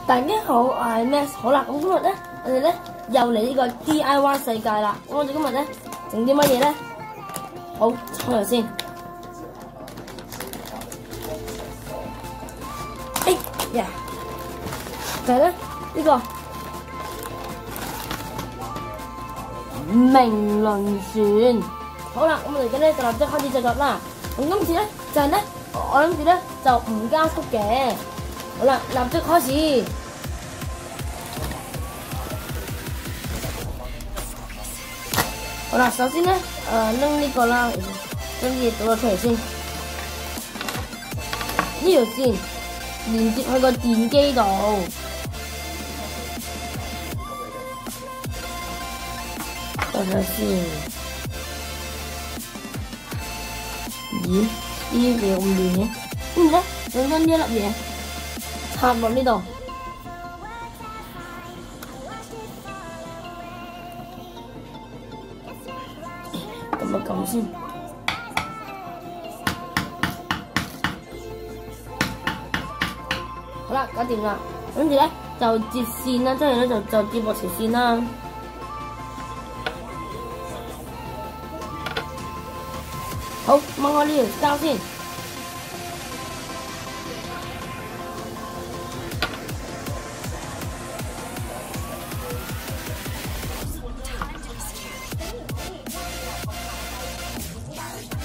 大家好，我係 Max。好啦，咁今日咧，我哋咧又嚟呢個 DIY 世界啦。咁我哋今日咧整啲乜嘢咧？好，開嚟先。哎呀，就係咧呢個明輪船。好啦，咁我哋而家咧就立即開始製作啦。咁今次咧就係咧，我諗住咧就唔加速嘅。好啦，立即開始。好啦，首先咧，拎呢個啦，將啲嘢倒咗出嚟先。呢條線連接去個電機度。睇下先。咦？呢啲嘢咁亂嘅？跟住咧，整翻呢一粒嘢插落呢度。咁先，好啦，搞掂啦。跟住咧就接線啦，即係咧就接落條線啦。好，掹開呢條膠先。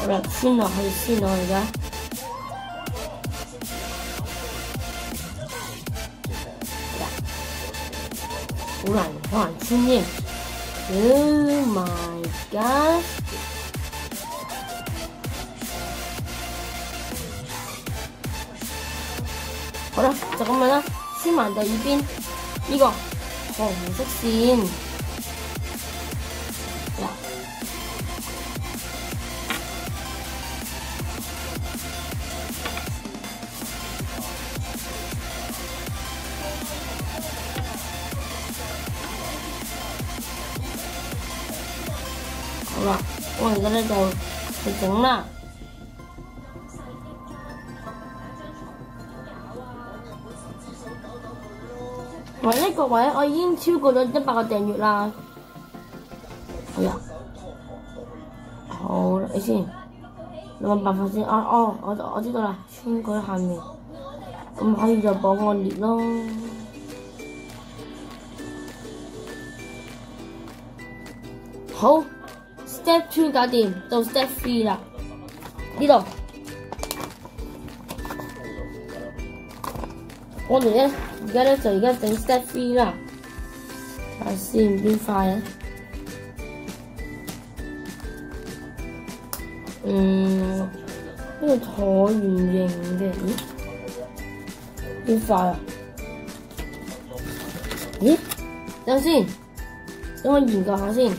好啦，穿落去先咯，而家。好難穿添。Oh my god！ 好啦，就咁樣啦，穿埋第二邊呢個紅色線。好啦，我而家咧就去整啦。呢個位我已經超過咗100個訂閱啦。係啊，好啦，你先諗個辦法先。我知道啦，穿過下面，咁可以就綁個裂咯。好。Step 2搞掂，到 Step 3啦。呢度，我哋咧而家整 Step 3啦。睇下先邊塊啊？呢個橢圓形嘅，咦？邊塊啊？咦？等陣先，等我研究下先。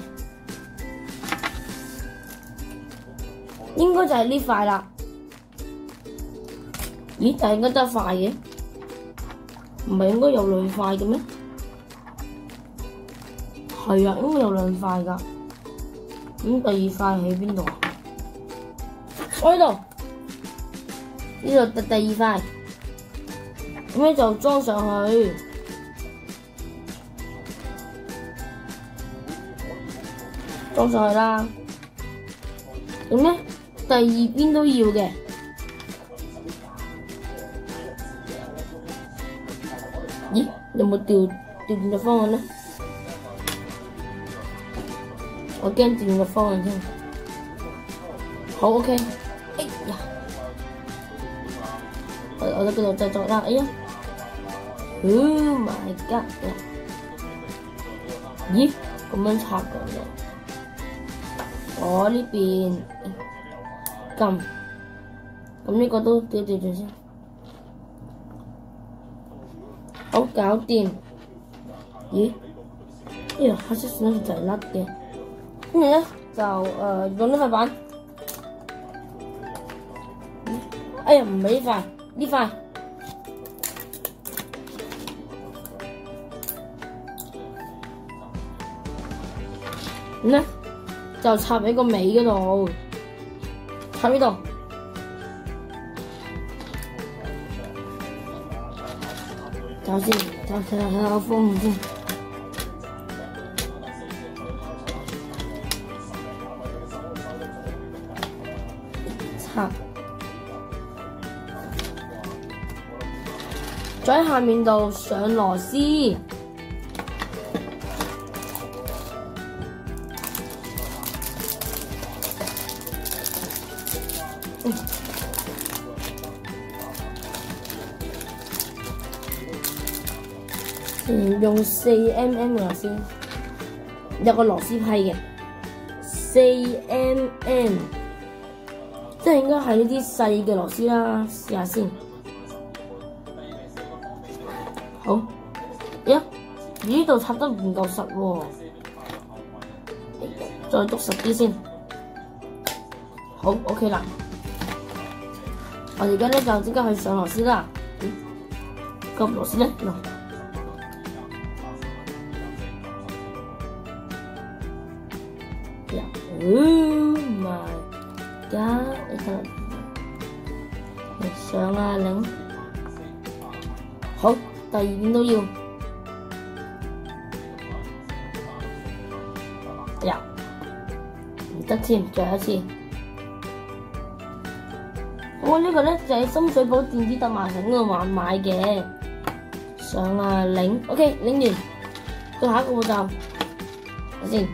應該就係呢塊啦。咦？但係應該得一塊嘅，唔係應該有2塊嘅咩？係啊，應該有2塊㗎。咁第二塊喺邊度啊？我呢度，呢度第二塊，咁咧就裝上去。裝上去啦。咁咧？第二邊都要嘅。咦？有冇調轉嘅方案咧？我驚調轉嘅方案先。好 OK。哎呀，我喺嗰度製作啦。哎呀 ，Oh my god！ 咦？咁樣插嘅喎。我呢邊。咁呢個都調轉先，好搞掂。咦？呢條黑色線就係甩嘅，跟住咧就用呢塊板。哎呀，唔係呢塊，呢塊。咁咧就插喺個尾嗰度。插呢度，睇先，睇下方先。插，再喺下面度上螺絲。用4mm 嘅螺絲，有個螺絲批嘅4mm， 即係應該係呢啲細嘅螺絲啦。試下先，好，呢度插得唔夠實喎，再篤實啲先。好 ，OK 啦。我而家咧就即刻去上螺絲啦。個螺絲咧，Oh my god！ 你睇，你上啊擰，好，第二邊都要，唔得添，再一次。我呢個咧就喺深水埗電子特賣城嗰度買嘅，上啊擰 ，OK 擰完，到下一個步驟，睇先，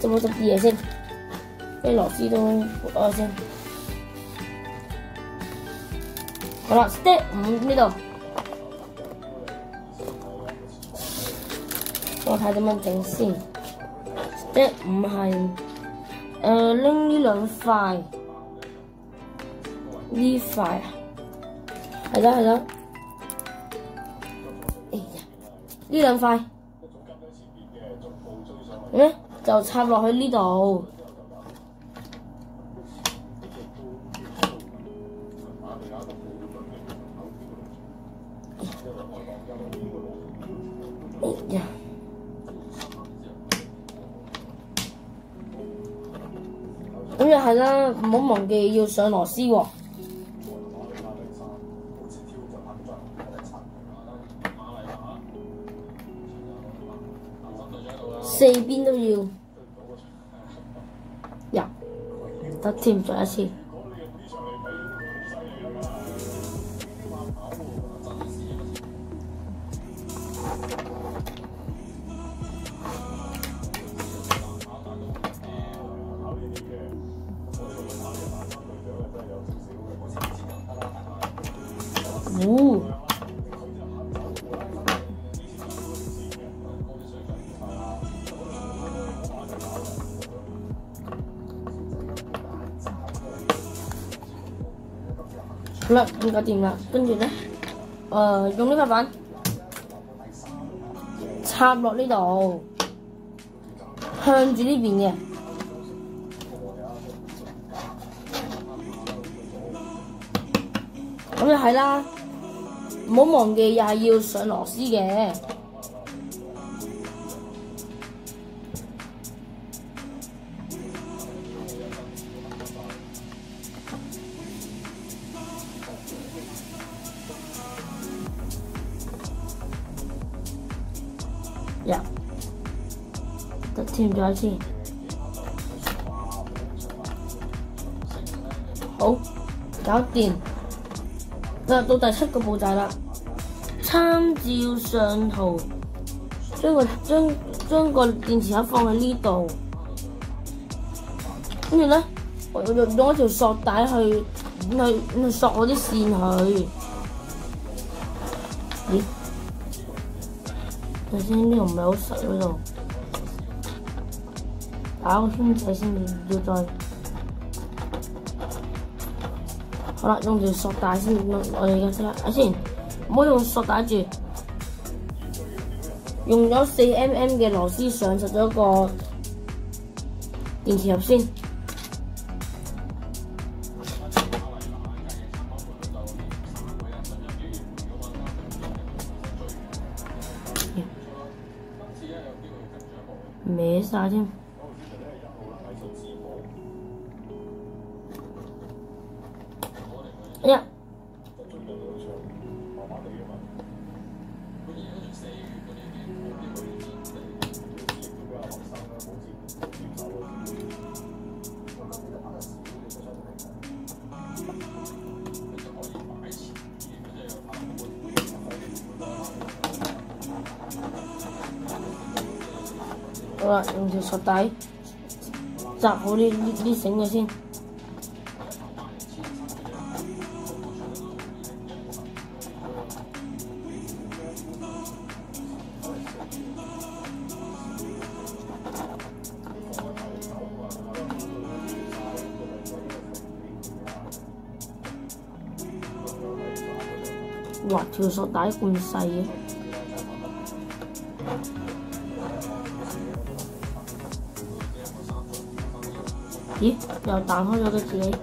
執啲嘢先。啲螺絲都撥開先，好啦 ，step 5呢度，我睇點樣整先。step 5係拎呢兩塊，呢塊啊，係啦，哎呀，呢兩塊，就插落去呢度。咁又係啦，唔好忘記要上螺絲喎。四邊都要，得添，再一次。好啦，咁搞掂啦。跟住咧，用呢塊板插落呢度，向住呢邊嘅。咁就係啦，唔好忘記又係要上螺絲嘅。得添，再一次，好，搞掂。到第7個步驟啦，參照上圖，將個電池盒放喺呢度，跟住咧，我用一條索帶去索我啲線去。咦？頭先呢度唔係好實嗰度，打個圈仔先，要再好啦，用條索帶先。我哋而家先，先唔好用索帶住，用咗4mm 嘅螺絲上實咗個電池盒先。歪晒添，哎呀，好啦，用條索帶紮好啲繩嘅先。哇！條索帶咁細嘅。咦？又彈開咗嘅自己，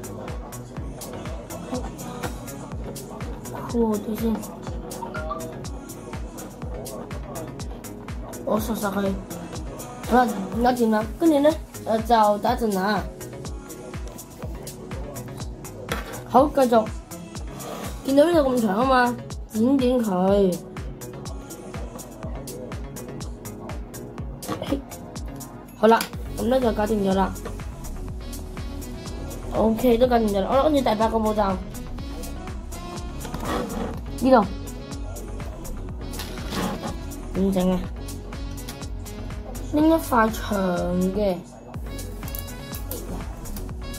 箍好啲先，我索實佢，好啦，而家掂啦，跟住咧就打陣啦，好，繼續，見到呢度咁長啊嘛，剪短佢，好啦，咁咧就搞掂咗啦。OK， 都搞掂咗啦。好啦，跟住第8個步驟，呢度點整啊？拎一塊長嘅，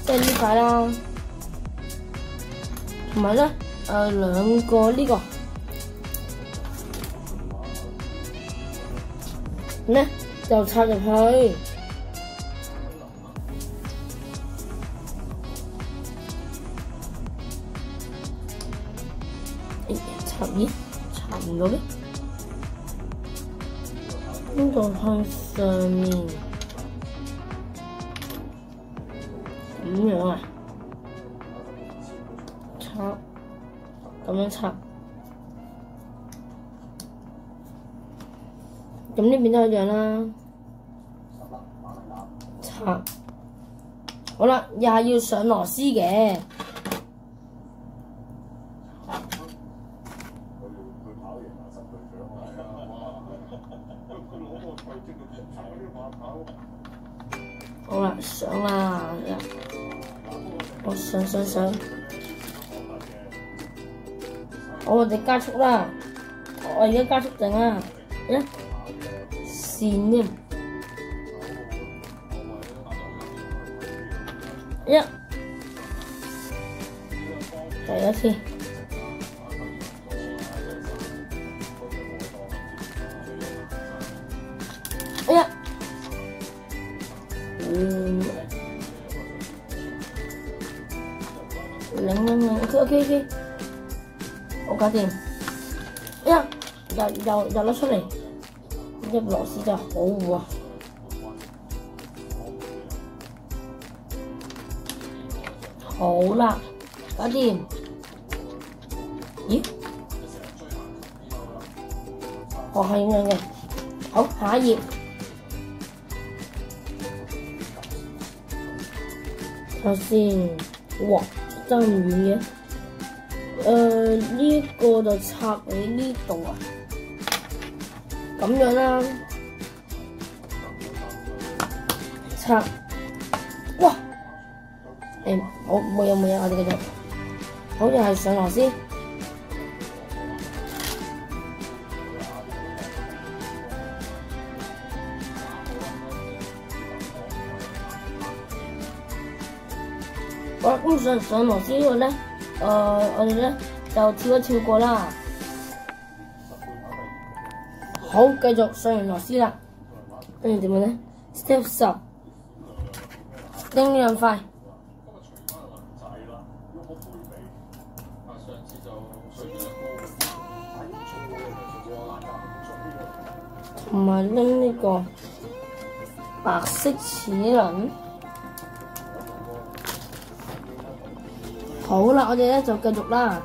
即係呢塊啦，同埋咧兩個呢個，咁咧就插入去。咦，插唔到嘅，呢度向上面，咁樣啊，插，咁樣插，咁呢邊都一樣啦，插，好啦，又係要上螺絲嘅。好啦，上啦，我上，我哋加速啦，我而家加速整啦，線添，第一次。OK， 我搞掂。又甩出嚟，呢隻螺絲真係好糊啊！好啦，搞掂。咦？我係咁樣嘅。好，下一頁。睇下先，哇，爭咁遠嘅。呢個就插喺呢度啊，咁樣啦，插，哇，好冇嘢，我哋繼續，好似係上螺絲，好啦，咁上螺絲呢個咧。我哋咧就跳一跳過啦。好，繼續上完螺絲啦。跟住點樣咧 ？Step 10，拎兩塊。同埋拎呢個白色齒輪。好啦，我哋咧就繼續啦。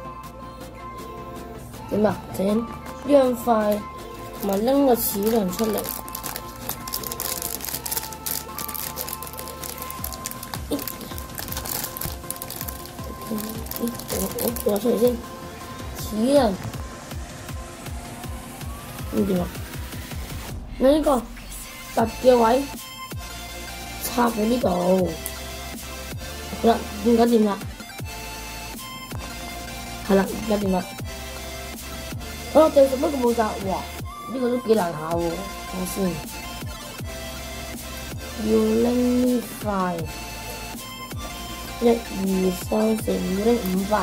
點啊？整兩塊同埋拎個齒輪出嚟。攞出嚟先。齒輪咁點啊？你呢個凸嘅位插喺呢度，好啦，而家掂啦，係啦，而家掂啦。好，第11個步驟，哇，呢個都幾難下喎，睇下先。要拎呢塊，1、2、3、4、5，要拎5塊。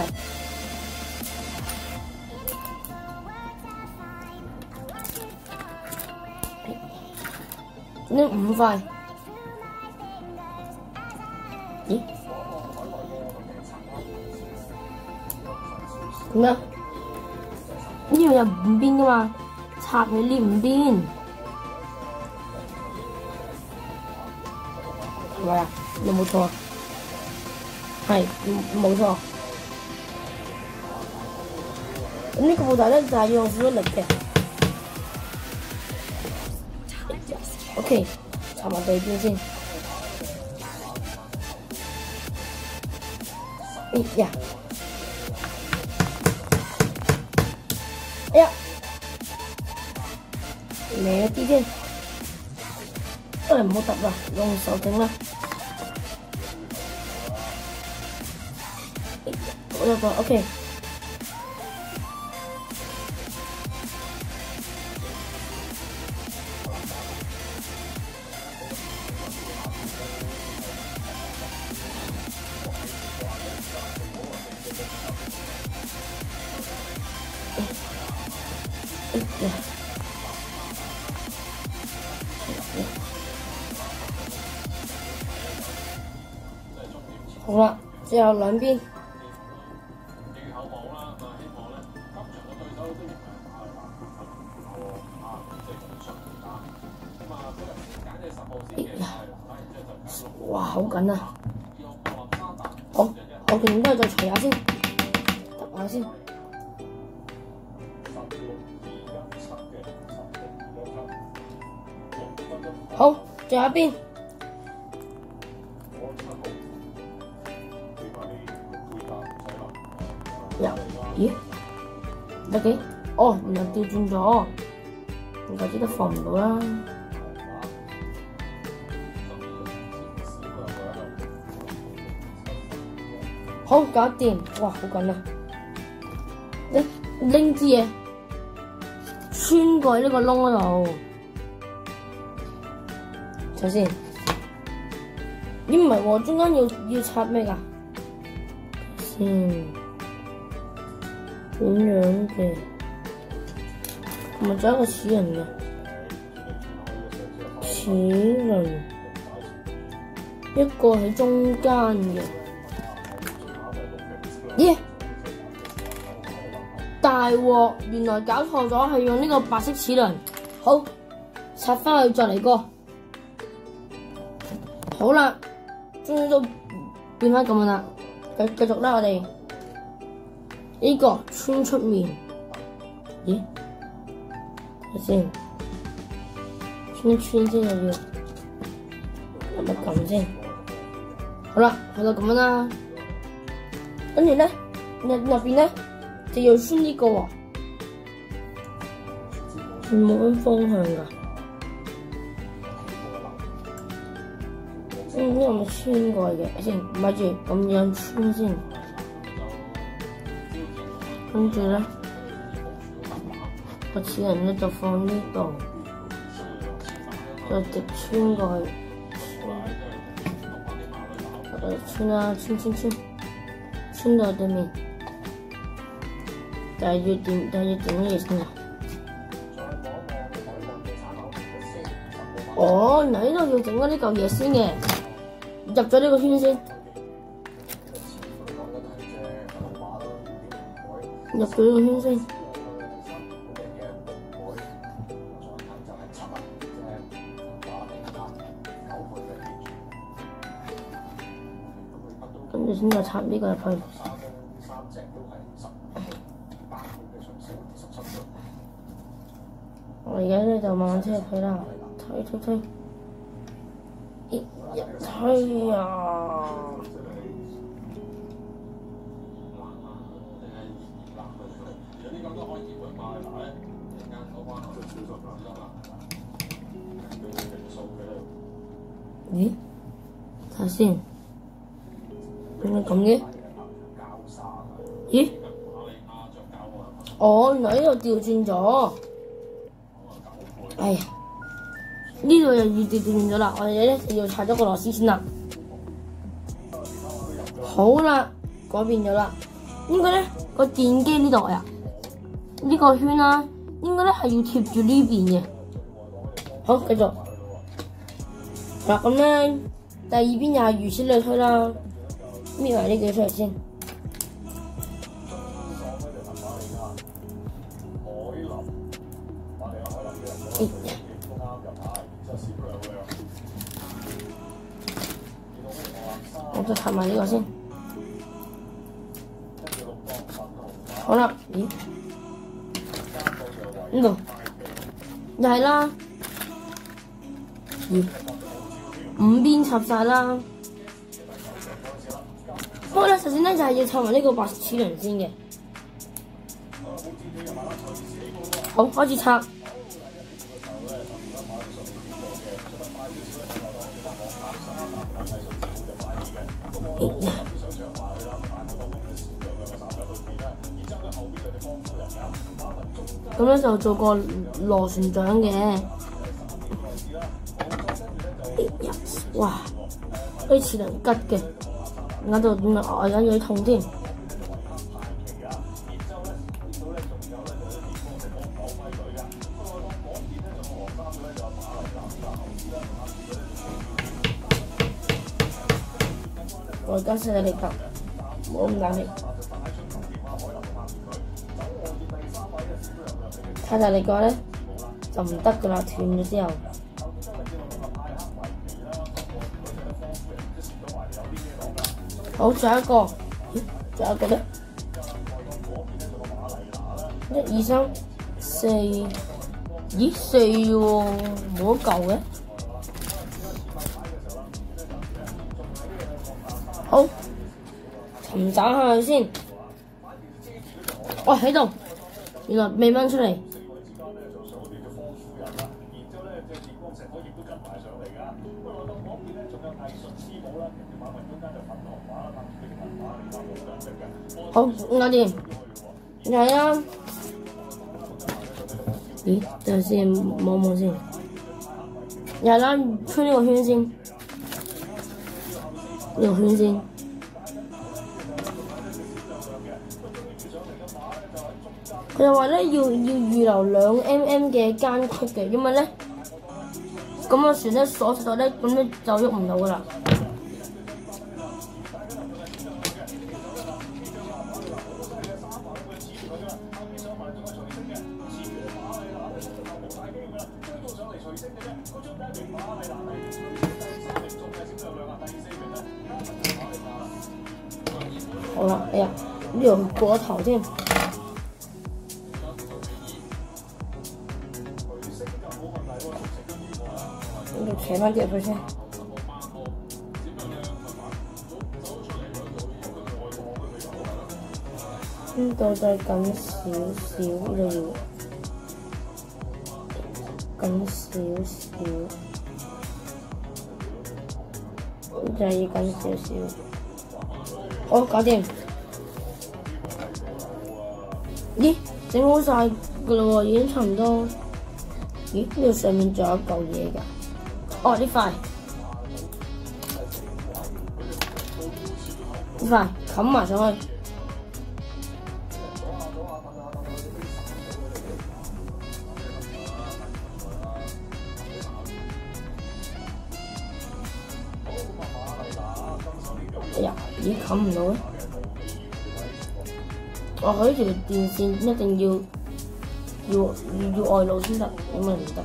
拎5塊。咦？點啊？呢度有5邊噶嘛？插喺呢5邊，係咪啊？有冇錯？係，冇錯。咁呢個步驟咧就係要用少少力嘅。OK， 插埋第二邊先。哎呀！哎呀！歪咗啲添，都係唔好揼啦，用手整啦。我有個 OK。好啦，最後兩邊。哇，好緊啊！好，我哋應該再除下先，揼下先。好，最後一邊。咦？得嘅？哦，原來調轉咗，唔怪之得放唔到啦。好，搞掂！哇，好緊啊！拎支嘢穿過呢個窿嗰度，睇先。咦，唔係喎，中間要插咩㗎？先。咁樣嘅，同埋仲有一個齒輪嘅，齒輪一個喺中間嘅，咦？大鑊！原來搞錯咗，係用呢個白色齒輪。好，插翻去再嚟過。好啦，終於都變翻咁樣啦，繼續啦，我哋。呢個穿出面，咦？睇先，穿一穿先又要，係咪咁先？好啦，去到咁樣啦。跟住咧，入邊咧就要穿呢個喎，冇乜方向㗎。呢個咪穿過嘅先，咪住咁樣穿先。跟住咧，個齒輪咧就放呢度，再直穿過去，穿啦，穿到對面，但係要整乜嘢先啊？哦，嗱呢度要整嗰呢嚿嘢先嘅，入咗呢個圈先。入咗呢個圈先，跟住先再插呢個入去。我而家咧就慢慢車入去啦，推，一推啊！咦？睇下先，點解咁嘅？咦？哦，原來呢度調轉咗。哎呀，呢度又要調轉咗啦，我哋咧要拆咗個螺絲先啦。好啦，改變咗啦。應該咧個電機呢度呀，呢個圈啦，應該咧係要貼住呢邊嘅。好，繼續。嗱咁咧，第二邊又係如此類推啦。搣埋呢幾出嚟先。我再拆埋呢個先。好啦，咦？呢度又係啦。咦？五邊插晒啦。不過咧，首先咧就係要插埋呢個白齒輪先嘅。好，開始拆。咁咧就做個螺旋槳嘅。哇！啲齒輪吉嘅，而家就我而家有啲痛添。我而家細細力揼，冇咁大力。太大力嘅話咧就唔得噶啦，斷咗之後。好，仲有一個，咦？仲有一個咧，1、2、3、4，咦4喎，冇得嚿嘅。好，尋找下佢先。哦，喺度，原來未掹出嚟。好，搞掂。係啊。咦？等陣先，望望先。係啦，穿呢個圈先。呢個圈先。佢就話咧要預留2mm 嘅間隙嘅，因為咧咁個船咧鎖實咗咧，咁咧就喐唔到噶啦。好啦，哎呀，呢度過咗頭添。呢度扯翻啲入去先。呢度再緊少少，呢度要緊少少，就係要緊少少。好，搞掂。咦，整好晒噶啦喎，已經差唔多。咦，呢度上面仲有一嚿嘢㗎。哦，呢塊冚埋上去。哎呀，咦，冚唔到咧！我佢呢條電線一定要外露先得，咁咪唔得。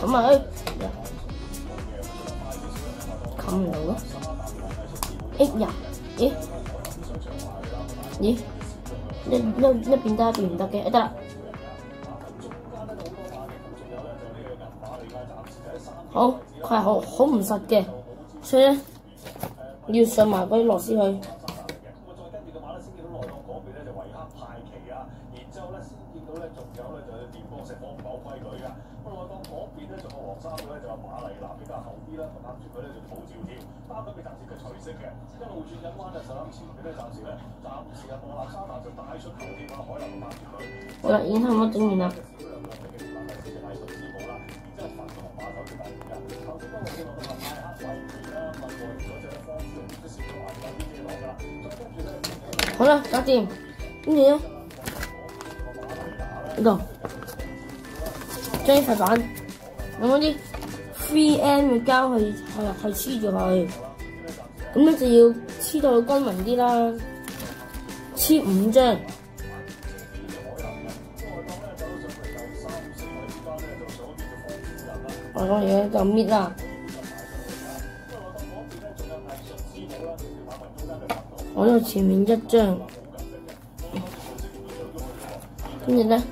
冚埋去，冚唔到咯。哎呀，咦？咦？一邊得一邊唔得嘅，得啦。好，佢係好唔實嘅，所以咧要上埋嗰啲螺絲去。到咧，仲有咧就係電光石火唔係好規矩㗎。不過當嗰邊咧仲有黃衫嘅咧，就有馬麗娜比較後啲啦，咁攬住佢咧就抱照跳，擔得佢暫時嘅隨色嘅，一路轉緊彎就上前邊咧，暫時啊莫納沙娜就帶出頭添啦，海南攬住佢。好啦，已經差唔多整完啦。好啦，搞掂。跟住咧，呢度將呢塊板用嗰啲 3M 嘅膠去黐住佢，咁咧就要黐到均勻啲啦，黐5張。我講嘢就搣啦，我呢度前面1張，跟住咧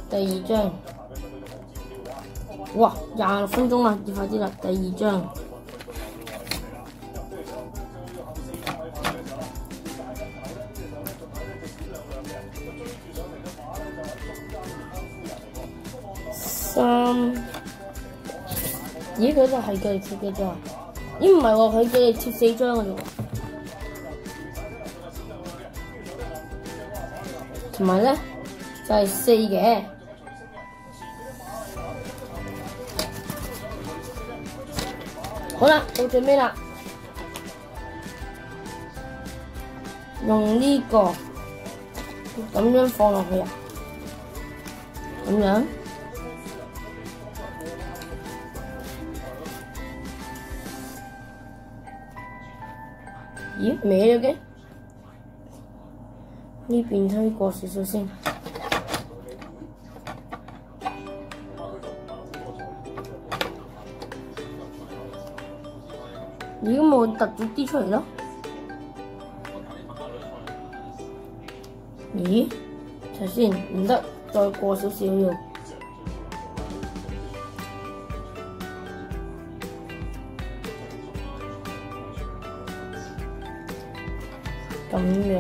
第2張，哇26分鐘啦，要快啲啦，第2張，咦，佢就係佢哋貼嘅啫，咦唔係喎，佢哋貼4張嘅啫喎，同埋咧就係4嘅，好啦，到最尾啦，用呢個咁樣放落去啊，咁樣。咦，歪咗嘅？呢邊推過少少先。如果冇突咗啲出嚟咯？咦？睇先，唔得，再過少少要。咁樣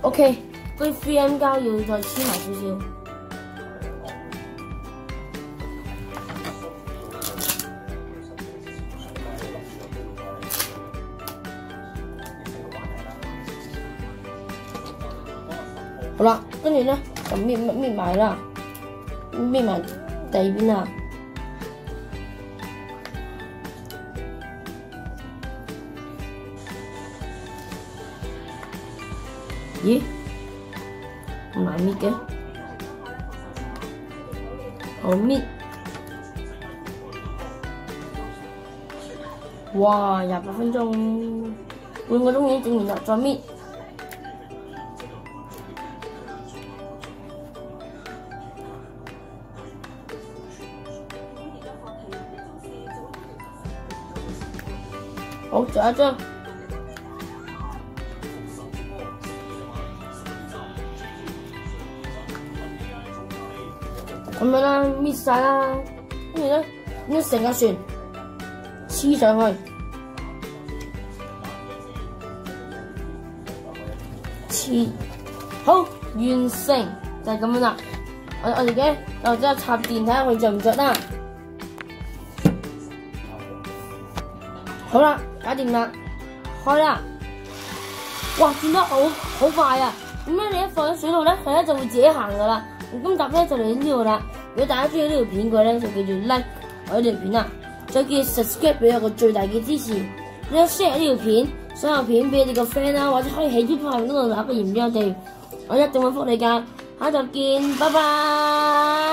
，OK，嗰啲 3M 膠要再黐埋少少。好啦，跟住咧就搣埋啦，搣埋第二邊啦。咦，咁難搣嘅，好搣，哇，28分鐘，半個鐘已經整完啦，再搣，好，仲有一張。咁樣啦，搣晒啦，跟住咧，咁成個船黐上去，黐好完成就係咁樣啦。我哋嘅就即係插電睇下佢着唔着啦。好啦，搞掂啦，開啦！哇，轉得好快啊！咁樣你一放喺水度咧，佢咧就會自己行噶啦。今集咧就嚟到呢度啦，如果大家中意呢條片嘅咧，就記住 like 我呢條片啦，再記住 subscribe 俾我個最大嘅支持。你 share 呢條片，所有片俾你個 friend 啦，或者可以喺 YouTube 嗰度打個言俾我哋，我一定會覆你㗎。下集見，拜拜。